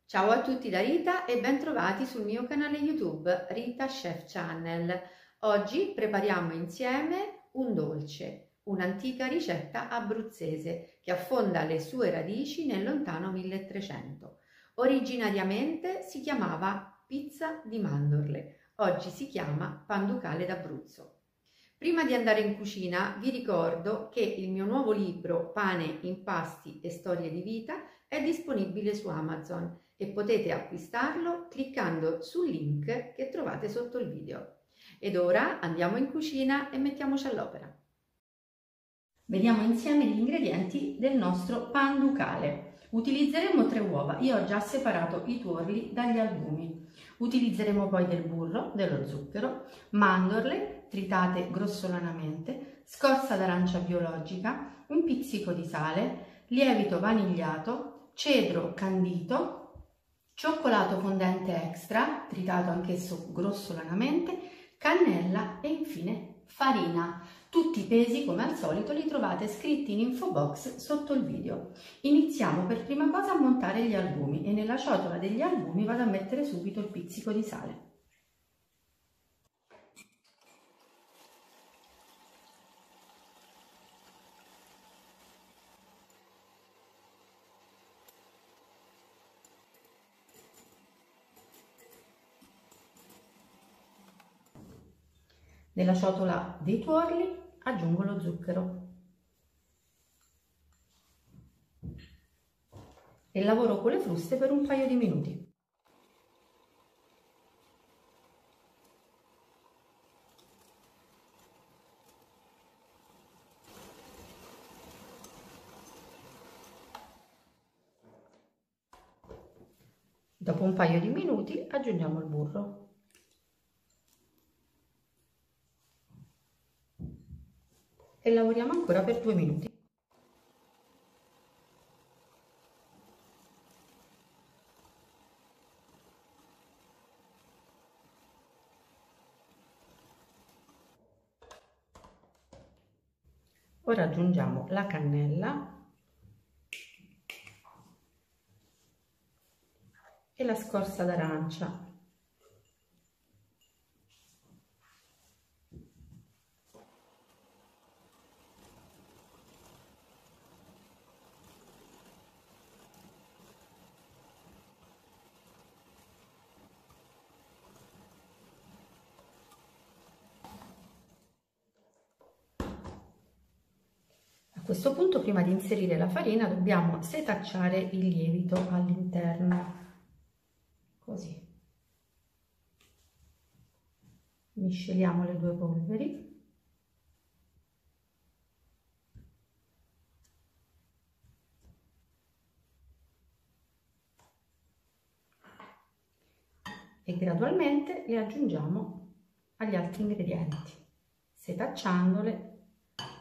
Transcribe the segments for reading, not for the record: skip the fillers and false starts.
Ciao a tutti da Rita e ben trovati sul mio canale YouTube Rita Chef Channel. Oggi prepariamo insieme un dolce, un'antica ricetta abruzzese che affonda le sue radici nel lontano 1300. Originariamente si chiamava pizza di mandorle, oggi si chiama panducale d'Abruzzo. Prima di andare in cucina vi ricordo che il mio nuovo libro Pane, impasti e storie di vita è disponibile su Amazon e potete acquistarlo cliccando sul link che trovate sotto il video. Ed ora andiamo in cucina e mettiamoci all'opera. Vediamo insieme gli ingredienti del nostro panducale. Utilizzeremo 3 uova, io ho già separato i tuorli dagli albumi. Utilizzeremo poi del burro, dello zucchero, mandorle tritate grossolanamente, scorza d'arancia biologica, un pizzico di sale, lievito vanigliato, cedro candito, cioccolato fondente extra, tritato anch'esso grossolanamente, cannella e infine farina. Tutti i pesi, come al solito, li trovate scritti in info box sotto il video. Iniziamo per prima cosa a montare gli albumi e nella ciotola degli albumi vado a mettere subito il pizzico di sale. Nella ciotola dei tuorli aggiungo lo zucchero e lavoro con le fruste per un paio di minuti. Dopo un paio di minuti aggiungiamo il burro. E lavoriamo ancora per 2 minuti. Ora aggiungiamo la cannella e la scorza d'arancia. A questo punto, prima di inserire la farina, dobbiamo setacciare il lievito all'interno, così. Misceliamo le 2 polveri. E gradualmente le aggiungiamo agli altri ingredienti, setacciandole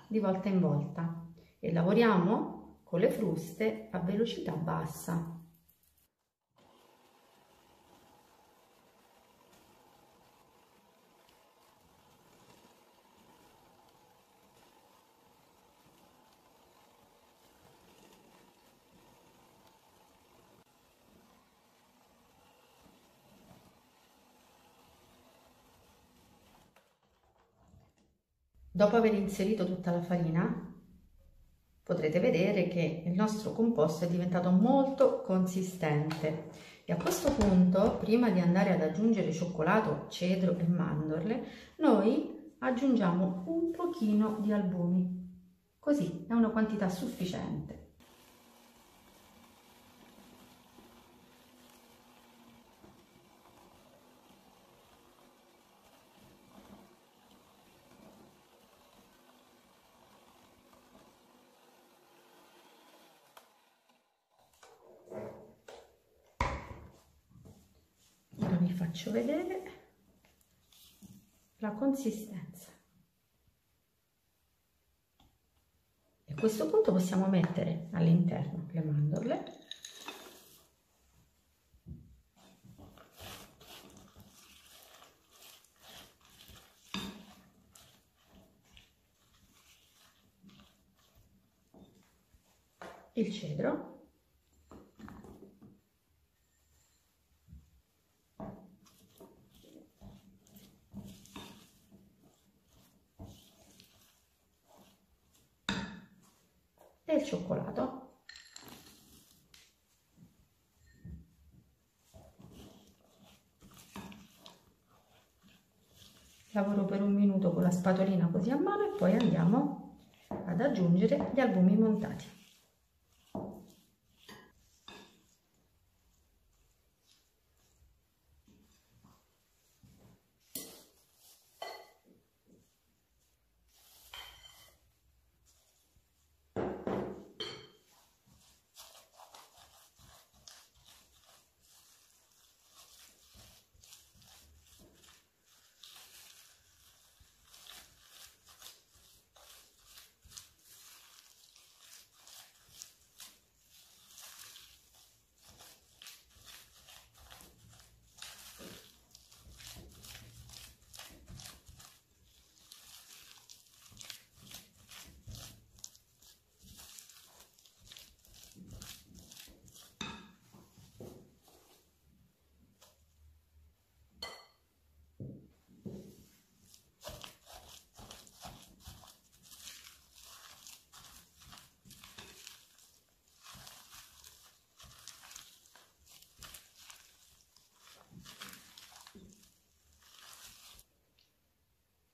di volta in volta e lavoriamo con le fruste a velocità bassa. Dopo aver inserito tutta la farina, potrete vedere che il nostro composto è diventato molto consistente e a questo punto, prima di andare ad aggiungere cioccolato, cedro e mandorle, noi aggiungiamo un pochino di albumi, così è una quantità sufficiente. Ora vi faccio vedere la consistenza. E a questo punto possiamo mettere all'interno le mandorle il cedro e il cioccolato. Lavoro per 1 minuto con la spatolina così a mano e poi andiamo ad aggiungere gli albumi montati.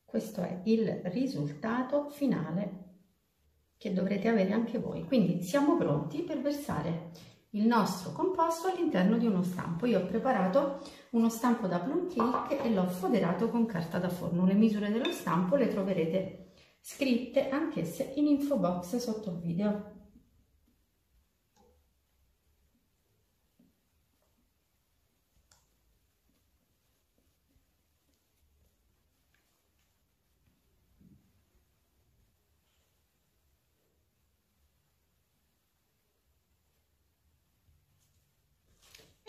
Questo è il risultato finale che dovrete avere anche voi. Quindi siamo pronti per versare il nostro composto all'interno di uno stampo. Io ho preparato uno stampo da plum cake e l'ho foderato con carta da forno. Le misure dello stampo le troverete scritte anch'esse in info box sotto il video.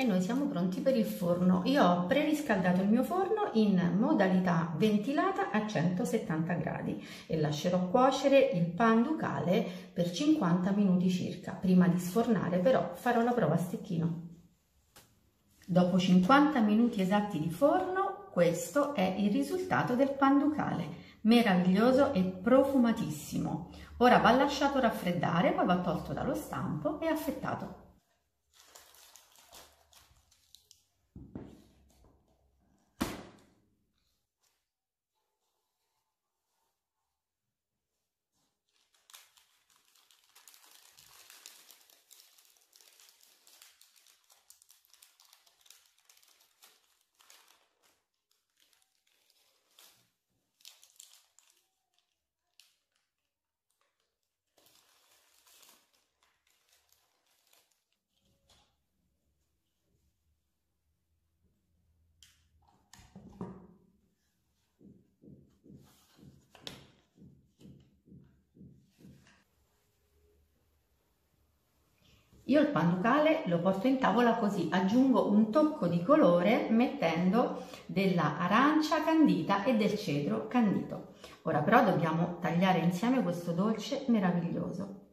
E noi siamo pronti per il forno. Io ho preriscaldato il mio forno in modalità ventilata a 170 gradi e lascerò cuocere il pan ducale per 50 minuti circa. Prima di sfornare però farò la prova a stecchino. Dopo 50 minuti esatti di forno, questo è il risultato del pan ducale. Meraviglioso e profumatissimo. Ora va lasciato raffreddare, poi va tolto dallo stampo e affettato. Io il pan ducale lo porto in tavola così, aggiungo un tocco di colore mettendo della arancia candita e del cedro candito. Ora però dobbiamo tagliare insieme questo dolce meraviglioso.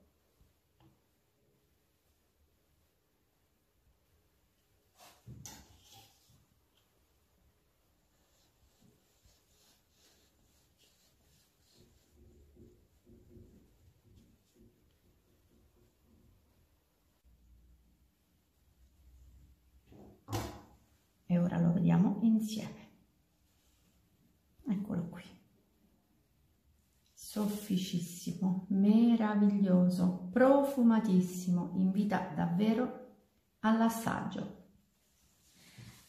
E ora lo vediamo insieme. Eccolo qui. Sofficissimo, meraviglioso, profumatissimo, invita davvero all'assaggio.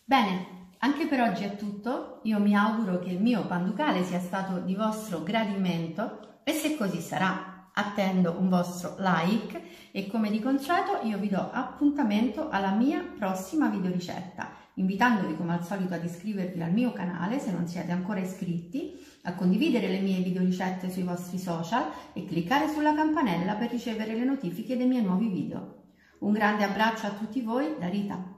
Bene, anche per oggi è tutto. Io mi auguro che il mio pan ducale sia stato di vostro gradimento e se così sarà attendo un vostro like e come di consueto io vi do appuntamento alla mia prossima videoricetta, invitandovi come al solito ad iscrivervi al mio canale se non siete ancora iscritti, a condividere le mie videoricette sui vostri social e cliccare sulla campanella per ricevere le notifiche dei miei nuovi video. Un grande abbraccio a tutti voi da Rita.